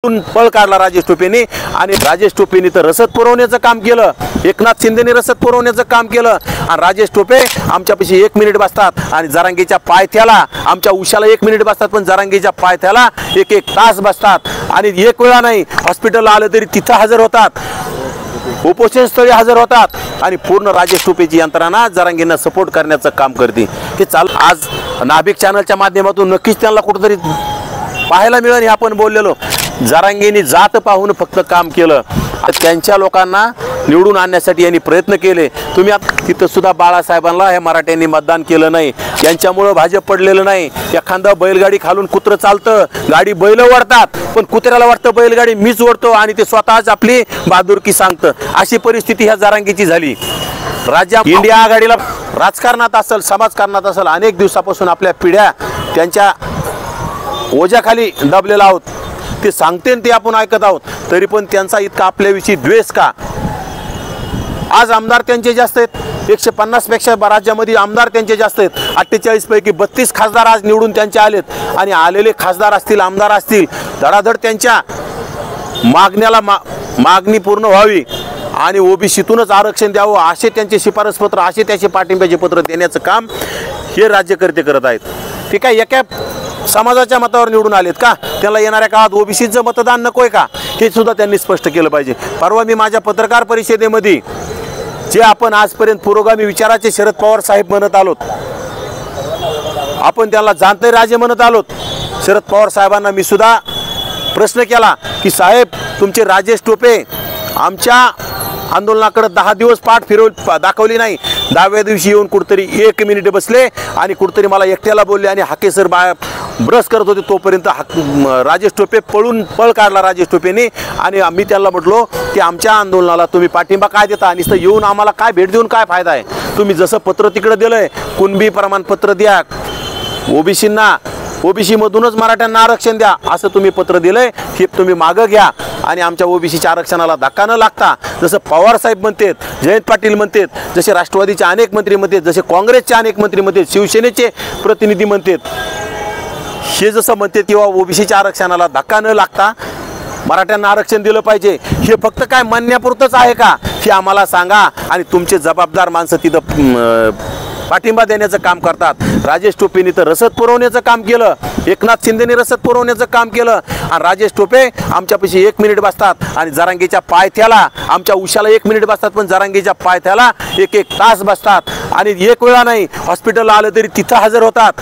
पळ काढला राजेश टोपेने आणि राजेश टोपेने तर रसद पुरवण्याचं काम केलं, एकनाथ शिंदेने रसद पुरवण्याचं काम केलं आणि राजेश टोपे आमच्यापाशी 1 मिनिट बसतात आणि जरांगेच्या पायथ्याला आमच्या उशाला 1 मिनिट बसतात, पण जरांगेच्या पायथ्याला 1-1 तास बसतात आणि एक वेळा नाही हॉस्पिटलला आलं तरी तिथं हजर होतात, उपोषण स्थळी हजर होतात आणि पूर्ण राजेश टोपेची यंत्रणा जरांगेंना सपोर्ट करण्याचं काम करते। हे चाल आज नाभिक चॅनलच्या माध्यमातून नक्कीच त्यांना कुठेतरी पाहायला मिळेल। हे आपण बोललेलो जरांगेंनी जात पाहून फक्त काम केलं, त्यांच्या लोकांना निवडून आणण्यासाठी यांनी प्रयत्न केले। तुम्ही तिथं सुद्धा बाळासाहेबांना हे मराठ्यांनी मतदान केलं नाही, यांच्यामुळे भाजप पडलेलं नाही। एखादा बैलगाडी खालून कुत्र चालतं, गाडी बैल ओढतात, पण कुत्र्याला वाटतं बैलगाडी मीच ओढतो आणि ते स्वतःच आपली बहादुरकी सांगतं। अशी परिस्थिती ह्या जरांगेची झाली। राज्यात इंडिया आघाडीला राजकारणात असेल, समाजकारणात असेल, अनेक दिवसापासून आपल्या पिढ्या त्यांच्या ओझ्याखाली दबलेला आहोत। ते सांगते ते आपण ऐकत आहोत, तरी पण त्यांचा इतका आपल्याविषयी द्वेष का? आज आमदार त्यांचे जास्त आहेत, 150 पेक्षा राज्यामध्ये आमदार त्यांचे जास्त आहेत। 48 पैकी 32 खासदार आज निवडून त्यांचे आलेत आणि आलेले खासदार असतील, आमदार असतील, धडाधड त्यांच्या मागण्याला मागणी पूर्ण व्हावी आणि ओबीसीतूनच आरक्षण द्यावं असे त्यांचे शिफारसपत्र, असे त्याचे पाठिंब्याचे पत्र देण्याचं काम हे राज्यकर्ते करत आहेत। ते काय एका समाजाच्या मतावर निवडून आलेत का? त्याला येणाऱ्या काळात ओबीसीचं मतदान नकोय का? हे सुद्धा त्यांनी स्पष्ट केलं पाहिजे। परवा मी माझ्या पत्रकार परिषदेमध्ये जे आपण आजपर्यंत पुरोगामी विचाराचे शरद पवार साहेब म्हणत आलोत, आपण त्याला जाणते राजे म्हणत आलोत, शरद पवार साहेबांना मी सुद्धा प्रश्न केला की साहेब तुमचे राजेश टोपे आमच्या आंदोलनाकडे 10 दिवस पाठ दाखवली नाही, 10व्या दिवशी येऊन कुठतरी 1 मिनिट बसले आणि कुठतरी मला एकट्याला बोलले आणि हाकेसर ब्रश करत होते, तोपर्यंत राजेश टोपे पळ काढला राजेश टोपेने आणि मी त्याला म्हटलो की आमच्या आंदोलनाला तुम्ही पाठिंबा काय देता, नुसतं येऊन आम्हाला काय भेट देऊन काय फायदा आहे? तुम्ही जसं पत्र तिकडे दिलंय, कुणबी प्रमाणपत्र द्या, ओबीसींना ओबीसी मधूनच मराठ्यांना आरक्षण द्या असं तुम्ही पत्र दिलंय, हे तुम्ही मागं घ्या आणि आमच्या ओबीसीच्या आरक्षणाला धक्का न लागता जसं पवार साहेब म्हणतात, जयंत पाटील म्हणतात, जसे राष्ट्रवादीचे अनेक मंत्री म्हणतात, जसे काँग्रेसचे अनेक मंत्री म्हणतात, शिवसेनेचे प्रतिनिधी म्हणतात, हे जसं म्हणतात किंवा ओबीसीच्या आरक्षणाला धक्का न लागता मराठ्यांना आरक्षण दिलं पाहिजे, हे फक्त काय म्हणण्यापुरतंच आहे का? हे आम्हाला सांगा आणि तुमचे जबाबदार माणसं तिथं पाठिंबा देण्याचं काम करतात। राजेश टोपेने तर रसद पुरवण्याचं काम केलं, एकनाथ शिंदेने रसद पुरवण्याचं काम केलं आणि राजेश टोपे आमच्यापाशी 1 मिनिट बसतात आणि जरांगेच्या पायथ्याला आमच्या उशाला 1 मिनिट बसतात, पण जरांगेच्या पायथ्याला 1-1 तास बसतात आणि एक वेळा नाही हॉस्पिटलला आलं तरी तिथं हजर होतात,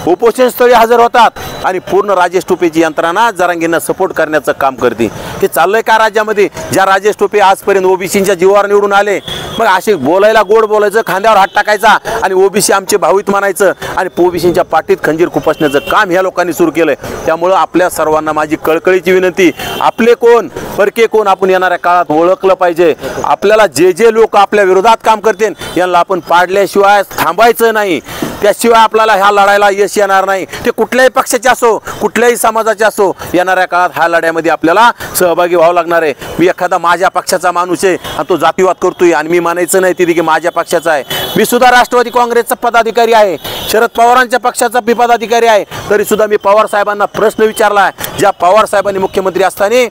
उपोषण स्थळी हजर होतात आणि पूर्ण राजेश टोपेची यंत्रणा जरांगेंना सपोर्ट करण्याचं काम करते। हे चाललंय का राज्यामध्ये? ज्या राजेश टोपे आजपर्यंत ओबीसीच्या जीवावर निवडून आले, मग असे बोलायला गोड बोलायचं, खांद्यावर हात टाकायचा आणि ओबीसी आमचे भाऊत म्हणायचं आणि ओबीसीच्या पाठीत खंजीर खुपसण्याचं काम ह्या लोकांनी सुरू केलंय। त्यामुळं आपल्या सर्वांना माझी कळकळीची विनंती, आपले कोण परके कोण आपण येणाऱ्या काळात ओळखलं पाहिजे। आपल्याला जे लोक आपल्या विरोधात काम करतील यांना आपण पाडल्याशिवाय थांबायचं नाही, त्याशिवाय आपल्याला ह्या लढाईला यश येणार नाही। ते कुठल्याही पक्षाचे असो, कुठल्याही समाजाचे असो, येणाऱ्या काळात ह्या लढ्यामध्ये आपल्याला सहभागी व्हावं लागणार आहे। मी एखादा माझ्या पक्षाचा माणूस आहे आणि तो जातीवाद करतोय आणि मी म्हणायचं नाही तिथे की माझ्या पक्षाचा आहे, मी सुद्धा राष्ट्रवादी काँग्रेसचा पदाधिकारी आहे, शरद पवारांच्या पक्षाचा पदाधिकारी आहे, तरी सुद्धा मी पवार साहेबांना प्रश्न विचारला आहे। ज्या पवार साहेबांनी मुख्यमंत्री असताना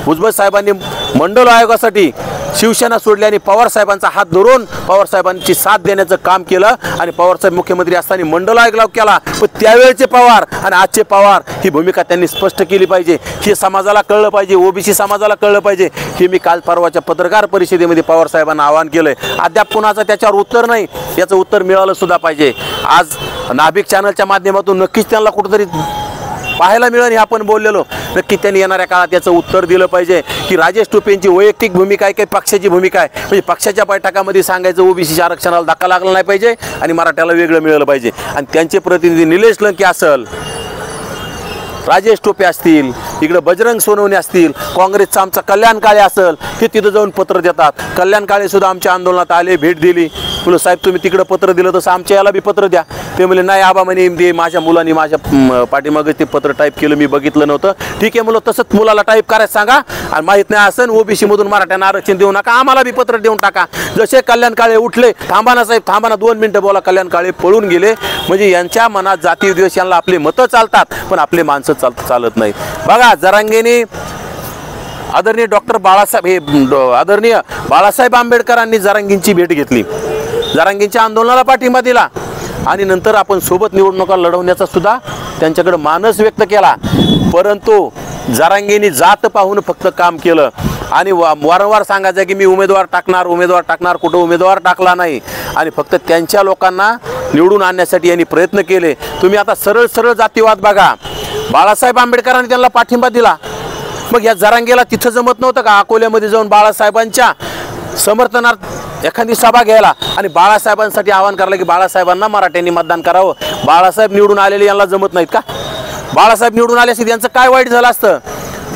भुजबळ साहेबांनी मंडल आयोगासाठी शिवसेना सोडली आणि पवार साहेबांचा हात धरून पवार साहेबांची साथ देण्याचं काम केलं आणि पवार साहेब मुख्यमंत्री असताना मंडल आयोग लागू केला, पण त्यावेळेचे पवार आणि आजचे पवार ही भूमिका त्यांनी स्पष्ट केली पाहिजे। हे समाजाला कळलं पाहिजे, ओबीसी समाजाला कळलं पाहिजे। हे मी काल परवाच्या पत्रकार परिषदेमध्ये पवार साहेबांना आवाहन केलंय, अद्याप कुणाचं त्याच्यावर उत्तर नाही, याचं उत्तर मिळालं सुद्धा पाहिजे। आज नाभिक चॅनलच्या माध्यमातून नक्कीच त्यांना कुठेतरी पाहायला मिळेल, हे आपण बोललेलो, नक्की त्यांनी येणाऱ्या काळात याचं उत्तर दिलं पाहिजे की राजेश टोपेंची वैयक्तिक भूमिका आहे, काही पक्षाची भूमिका आहे, म्हणजे पक्षाच्या बैठकामध्ये सांगायचं ओबीसीच्या आरक्षणाला धक्का लागला नाही पाहिजे आणि मराठ्याला वेगळं मिळालं पाहिजे। आणि त्यांचे प्रतिनिधी निलेश लंके असेल, राजेश टोपे असतील, इकडे बजरंग सोनवणे असतील, काँग्रेसचा आमचा कल्याण काळे असेल, हे तिथं जाऊन पत्र देतात। कल्याण काळे सुद्धा आमच्या आंदोलनात आले, भेट दिली, बोलो साहेब तुम्ही तिकडे पत्र दिलं तसं आमच्या याला बी पत्र द्या। ते म्हणले नाही आबा म्हणे ते माझ्या मुलांनी माझ्या पाठीमागे ते पत्र टाईप केलं, मी बघितलं नव्हतं। ठीक आहे मुलं, तसंच मुलाला टाईप करायचं सांगा आणि माहीत नाही असेल ओबीसी मधून मराठ्यांना आरक्षण देऊ नका, आम्हाला बी पत्र देऊन टाका। जसे कल्याण काळे उठले, थांबा ना साहेब थांबा ना 2 मिनिटं बोला, कल्याण काळे पळून गेले। म्हणजे यांच्या मनात जातीय द्वेष, यांना आपले मतं चालतात पण आपले माणसं चालत नाही. बघा जरांगेने आदरणीय आदरणीय बाळासाहेब आंबेडकरांनी जरांगेंची भेट घेतली, जरांगेंच्या आंदोलनाला पाठिंबा दिला आणि नंतर आपण सोबत निवडणुका लढवण्याचा सुद्धा त्यांच्याकडे मानस व्यक्त केला. परंतु जरांगेंनी जात पाहून फक्त काम केलं आणि वारंवार सांगायचं की मी उमेदवार टाकणार, कुठं उमेदवार टाकला नाही आणि फक्त त्यांच्या लोकांना निवडून आणण्यासाठी यांनी प्रयत्न केले. तुम्ही आता सरळ सरळ जातीवाद बघा. बाळासाहेब आंबेडकरांनी त्यांना पाठिंबा दिला, मग या जरांगेला तिथं जमत नव्हतं का अकोल्यामध्ये जाऊन बाळासाहेबांच्या समर्थनार्थ एखादी सभा घ्यायला आणि बाळासाहेबांसाठी आवाहन करायला की बाळासाहेबांना मराठ्यांनी मतदान करावं? बाळासाहेब निवडून आलेले यांना जमत नाहीत का? बाळासाहेब निवडून आले असते त्यांचं काय वाईट झालं असतं?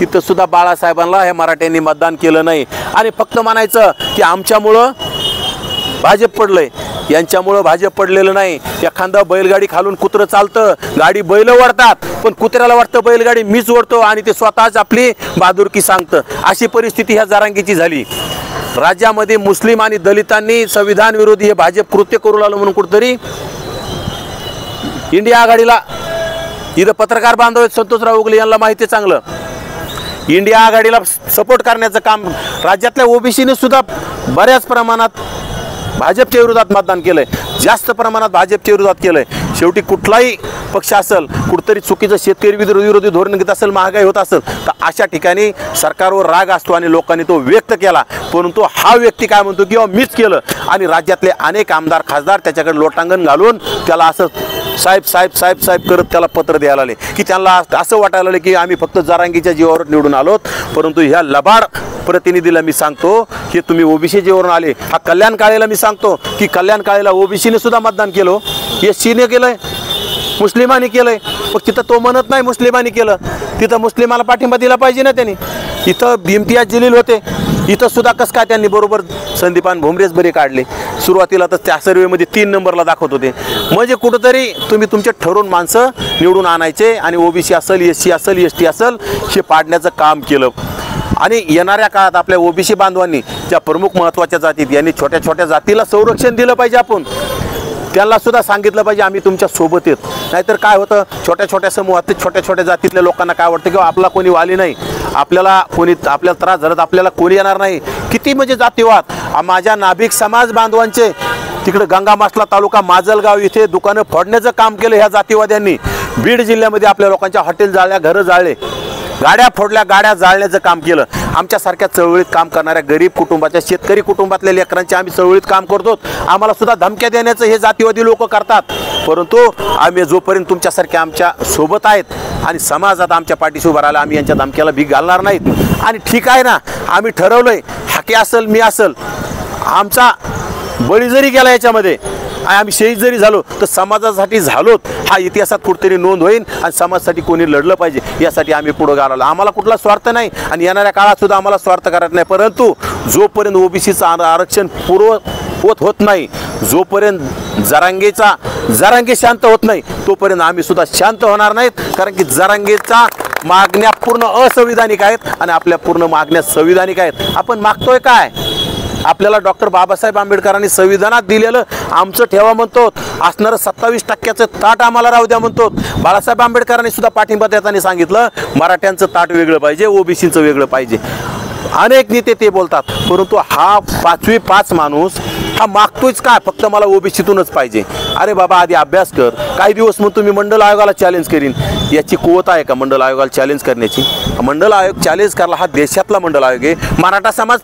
तिथं सुद्धा बाळासाहेबांना हे मराठ्यांनी मतदान केलं नाही आणि फक्त म्हणायचं की आमच्यामुळं भाजप पडलंय. यांच्यामुळं भाजप पडलेलं नाही. एखादा बैलगाडी खालून कुत्रं चालतं, गाडी बैल ओढतात, पण कुत्र्याला वाटतं बैलगाडी मीच ओढतो आणि ते स्वतःच आपली बहादुरकी सांगतं. अशी परिस्थिती ह्या जरांगेची झाली. राज्यामध्ये मुस्लिम आणि दलितांनी संविधान विरोधी हे भाजप कृत्य करू लागलं म्हणून कुठतरी इंडिया आघाडीला, इथं पत्रकार बांधव आहेत संतोषराव उगले यांना माहिती आहे चांगलं, इंडिया आघाडीला सपोर्ट करण्याचं काम राज्यातल्या ओबीसीने सुद्धा बऱ्याच प्रमाणात भाजपच्या विरोधात मतदान केलंय, जास्त प्रमाणात भाजपच्या विरोधात केलंय. शेवटी कुठलाही पक्ष असेल कुठतरी चुकीचं शेतकरी विरोधी धोरण घेत असेल, महागाई होत असेल तर अशा ठिकाणी सरकारवर राग असतो आणि लोकांनी तो व्यक्त केला. परंतु हा व्यक्ती काय म्हणतो की मीच केलं आणि राज्यातले अनेक आमदार खासदार त्याच्याकडे लोटांगण घालून त्याला असं साहेब साहेब साहेब साहेब करत त्याला पत्र द्यायला आले की त्यांना असं वाटायला लागले की आम्ही फक्त जरांगीच्या जीवावर निवडून आलोत. परंतु ह्या लबाड प्रतिनिधीला मी सांगतो की तुम्ही ओबीसी जीवावरून आले. हा कल्याण काळेला मी सांगतो की कल्याण काळेला ओबीसीने सुद्धा मतदान केलं, एससीने केलंय, मुस्लिमांनी केलंय. मग तिथं तो म्हणत नाही मुस्लिमांनी केलं, तिथं मुस्लिमाला पाठिंबा दिला पाहिजे ना त्यांनी. इथं इम्तियाज जलील होते, इथं सुद्धा कसं काय त्यांनी बरोबर संदीपान भुमरेच बरे काढले. सुरुवातीला तर त्या सर्वेमध्ये 3 नंबरला दाखवत होते. म्हणजे कुठंतरी तुम्ही तुमचे ठरवून माणसं निवडून आणायचे आणि ओबीसी असेल, एससी असेल, एसटी असेल हे पाडण्याचं काम केलं. आणि येणाऱ्या काळात आपल्या ओबीसी बांधवांनी ज्या प्रमुख महत्त्वाच्या जातीत यांनी छोट्या छोट्या जातीला संरक्षण दिलं पाहिजे. आपण त्यांना सुद्धा सांगितलं पाहिजे आम्ही तुमच्या सोबत येत. नाहीतर काय होतं, छोट्या छोट्या समूहात छोट्या छोट्या जातीतल्या लोकांना काय वाटतं की आपला कोणी वाली नाही, आपल्याला त्रास झाला आपल्याला कोणी येणार नाही. किती म्हणजे जातीवाद. माझ्या नाभिक समाज बांधवांचे तिकडे गंगामासला तालुका माजलगाव इथे दुकानं फोडण्याचं काम केलं ह्या जातीवाद्यांनी. बीड जिल्ह्यामध्ये आपल्या लोकांच्या हॉटेल जाळल्या, घरं जाळले, गाड्या फोडल्या, गाड्या जाळण्याचं काम केलं. आमच्यासारख्या चळवळीत काम करणाऱ्या गरीब कुटुंबाच्या, शेतकरी कुटुंबातल्या लेकरांच्या आम्ही चळवळीत काम करतो. आम्हाला सुद्धा धमक्या देण्याचं हे जातीवादी लोक करतात. परंतु आम्ही जोपर्यंत तुमच्यासारख्या आमच्या सोबत आहेत आणि समाजात आमच्या पाठीशी उभा राहिला आम्ही यांच्या धमक्याला भीक घालणार नाहीत. आणि ठीक आहे ना, आम्ही ठरवलंय हाके असेल मी असेल, आमचा बळी जरी गेला याच्यामध्ये, आम्ही शहीद जरी झालो तर समाजासाठी झालोत हा इतिहासात कुठेतरी नोंद होईल आणि समाजासाठी कोणी लढलं पाहिजे यासाठी आम्ही पुढे गावलो. आम्हाला कुठला स्वार्थ नाही आणि येणाऱ्या काळात सुद्धा आम्हाला स्वार्थ करायचा नाही. परंतु जोपर्यंत ओबीसीचं आरक्षण होत नाही, जोपर्यंत जरांगे शांत होत नाही तोपर्यंत आम्ही सुद्धा शांत होणार नाहीत. कारण की जरांगेचा मागण्या पूर्ण असंविधानिक आहेत आणि आपल्या पूर्ण मागण्या संविधानिक आहेत. आपण मागतोय काय? आपल्याला डॉक्टर बाबासाहेब आंबेडकरांनी संविधानात दिलेलं आमचं ठेवा म्हणतो, असणारं 27% ताट आम्हाला राहू द्या म्हणतो. बाळासाहेब आंबेडकरांनी सुद्धा पाठिंबा देताना सांगितलं मराठ्यांचं ताट वेगळं पाहिजे, ओबीसीचं वेगळं पाहिजे. अनेक नेते ते बोलतात, परंतु हा 5 माणूस हा मागतोयच काय? फक्त मला ओबीसीतूनच पाहिजे. अरे बाबा आधी अभ्यास कर. काही दिवस मग तुम्ही मंडल आयोगाला चॅलेंज करीन, याची कुवत आहे का मंडल आयोगाला चॅलेंज करण्याची? मंडल आयोग चॅलेंज करायला हा देशातला मंडल आयोग आहे. मराठा समाज